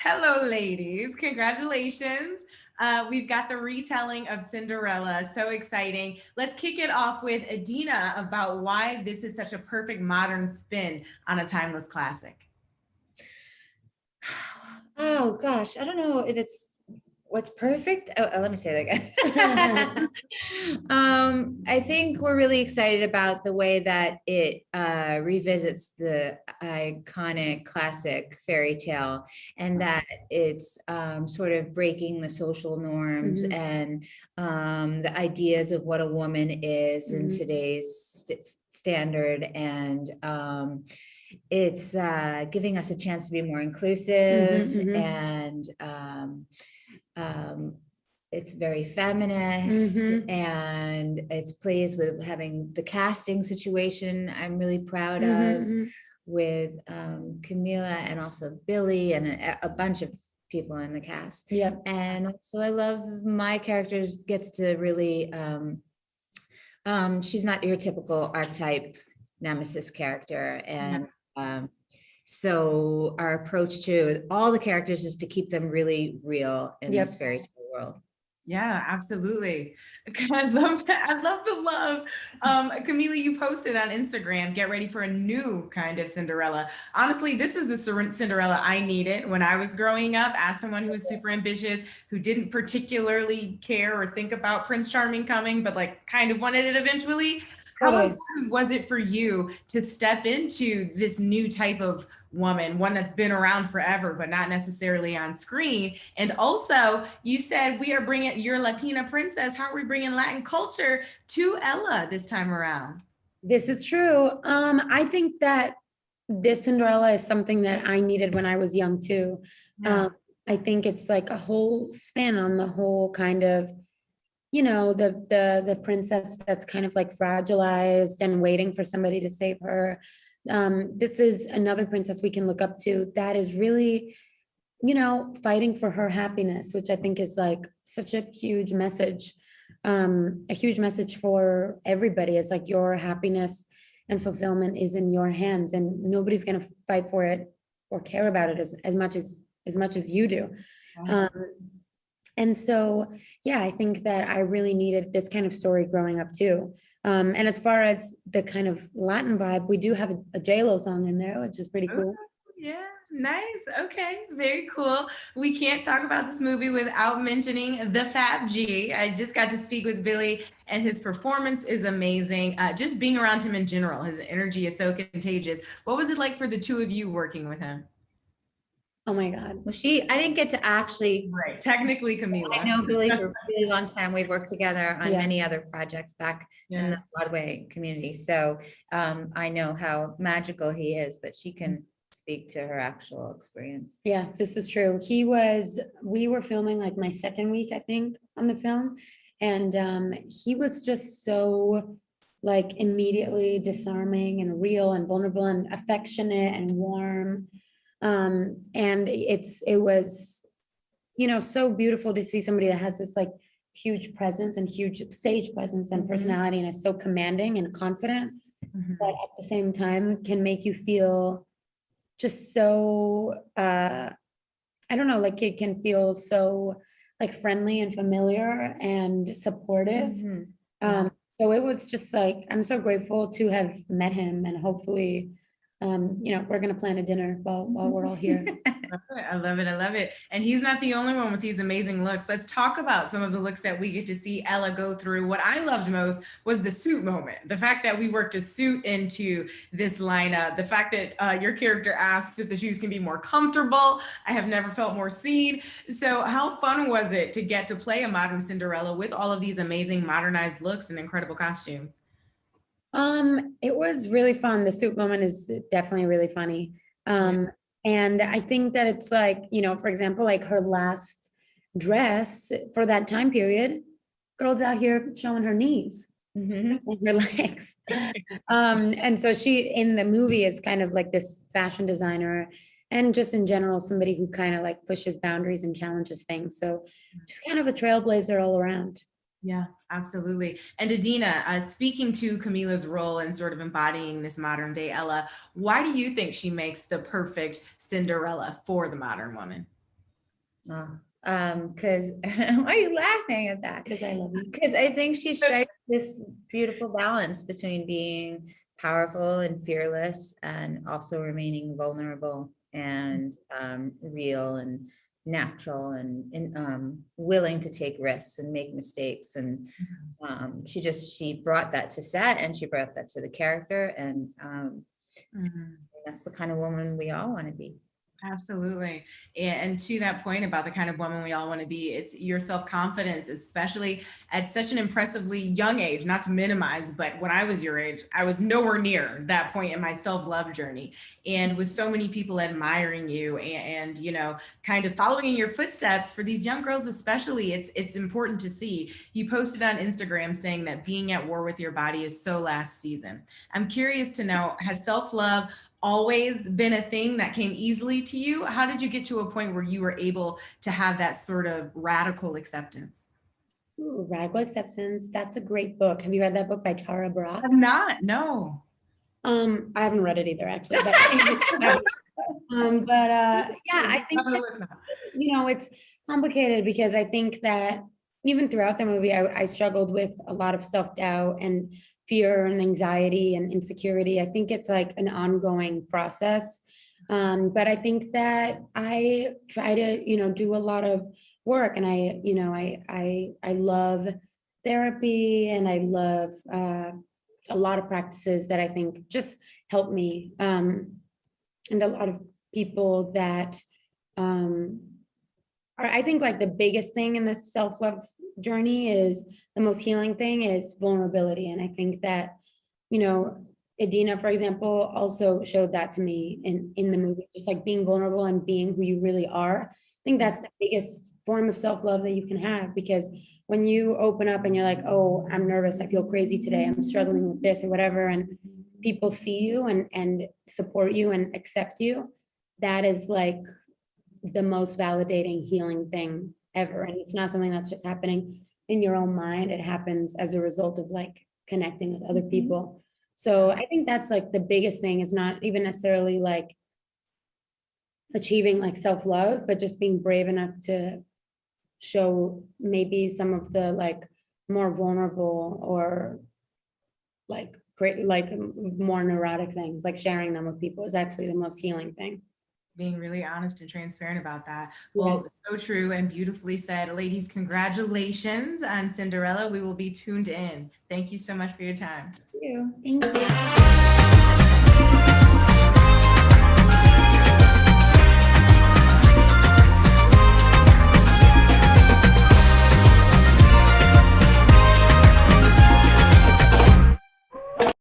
Hello, ladies. Congratulations. We've got the retelling of Cinderella. So exciting. Let's kick it off with Idina about why this is such a perfect modern spin on a timeless classic. Oh gosh, I don't know if it's what's perfect. Let me say that again. I think we're really excited about the way that it revisits the iconic classic fairy tale, and that it's sort of breaking the social norms and the ideas of what a woman is in today's standard, and it's giving us a chance to be more inclusive, and it's very feminist, and it's pleased with having the casting situation I'm really proud of, with Camila and also Billy and a bunch of people in the cast. Yep. And so I love my characters gets to really she's not your typical archetype nemesis character, and so our approach to all the characters is to keep them really real in this fairy tale world. Yeah, absolutely. I love that. I love the love. Camila, you posted on Instagram, get ready for a new kind of Cinderella. Honestly, this is the Cinderella I needed when I was growing up, as someone who was super ambitious, who didn't particularly care or think about Prince Charming coming, but like kind of wanted it eventually. How important was it for you to step into this new type of woman, one that's been around forever, but not necessarily on screen? And also, you said we are bringing your Latina princess. How are we bringing Latin culture to Ella this time around? This is true. I think that this Cinderella is something that I needed when I was young too. I think it's like a whole spin on the whole kind of, you know, the princess that's kind of like fragilized and waiting for somebody to save her. This is another princess we can look up to that is really, you know, fighting for her happiness, which I think is like such a huge message for everybody. It's like your happiness and fulfillment is in your hands, and nobody's going to fight for it or care about it as much as you do. And so, yeah, I think that I really needed this kind of story growing up too. And as far as the kind of Latin vibe, we do have a J-Lo song in there, which is pretty cool. Yeah, nice. Okay, very cool. We can't talk about this movie without mentioning the Fab G. I just got to speak with Billy, and his performance is amazing. Just being around him in general, his energy is so contagious. What was it like for the two of you working with him? Oh my God. Well, I didn't get to actually. Right, technically Camila. I know Billy for a really long time. We've worked together on many other projects back in the Broadway community. So I know how magical he is, but she can speak to her actual experience. Yeah, this is true. We were filming like my second week, I think, on the film. And he was just so like immediately disarming and real and vulnerable and affectionate and warm. And it was, you know, so beautiful to see somebody that has this like huge presence and huge stage presence and personality, and is so commanding and confident, but at the same time can make you feel just so, I don't know, like it can feel so like friendly and familiar and supportive. So it was just like, I'm so grateful to have met him, and hopefully, you know, we're going to plan a dinner while we're all here. I love it. I love it. And he's not the only one with these amazing looks. Let's talk about some of the looks that we get to see Ella go through. What I loved most was the suit moment. The fact that we worked a suit into this lineup. The fact that your character asks if the shoes can be more comfortable. I have never felt more seen. So how fun was it to get to play a modern Cinderella with all of these amazing modernized looks and incredible costumes? It was really fun. The suit moment is definitely really funny. And I think that it's like, you know, for example, like her last dress for that time period, girl's out here showing her knees and her legs. And so she in the movie is kind of like this fashion designer, and just in general, somebody who kind of like pushes boundaries and challenges things. So just kind of a trailblazer all around. Yeah, absolutely. And Idina, speaking to Camila's role in sort of embodying this modern day Ella, why do you think she makes the perfect Cinderella for the modern woman? Because why are you laughing at that? Because I love you. Because I think she strikes this beautiful balance between being powerful and fearless and also remaining vulnerable and real and natural and willing to take risks and make mistakes. And she brought that to set, and she brought that to the character. And that's the kind of woman we all want to be. Absolutely. And to that point about the kind of woman we all want to be, it's your self-confidence, especially at such an impressively young age, not to minimize, but when I was your age, I was nowhere near that point in my self-love journey. And with so many people admiring you and you know, kind of following in your footsteps, for these young girls especially, it's important to see. You posted on Instagram saying that being at war with your body is so last season. I'm curious to know, has self-love always been a thing that came easily to you? How did you get to a point where you were able to have that sort of radical acceptance? Ooh, Radical Acceptance. That's a great book. Have you read that book by Tara Brach? I'm not, no. I haven't read it either, actually. But, yeah, I think that, you know, it's complicated because I think that even throughout the movie, I struggled with a lot of self-doubt and fear and anxiety and insecurity. I think it's like an ongoing process. But I think that I try to, you know, do a lot of work, and I love therapy, and I love a lot of practices that I think just help me. And a lot of people that I think like the biggest thing in this self-love journey is the most healing thing is vulnerability. And I think that, you know, Idina, for example, also showed that to me in the movie, just like being vulnerable and being who you really are. I think that's the biggest form of self-love that you can have, because when you open up and you're like, oh, I'm nervous, I feel crazy today, I'm struggling with this or whatever, and people see you and support you and accept you, that is like the most validating, healing thing ever. And it's not something that's just happening in your own mind. It happens as a result of like connecting with other people. So I think that's like the biggest thing, is not even necessarily like achieving like self-love, but just being brave enough to show maybe some of the like more vulnerable or like great, like more neurotic things, like sharing them with people is actually the most healing thing. Being really honest and transparent about that. Well, so true and beautifully said. Ladies, congratulations on Cinderella. We will be tuned in. Thank you so much for your time. Thank you. Thank you.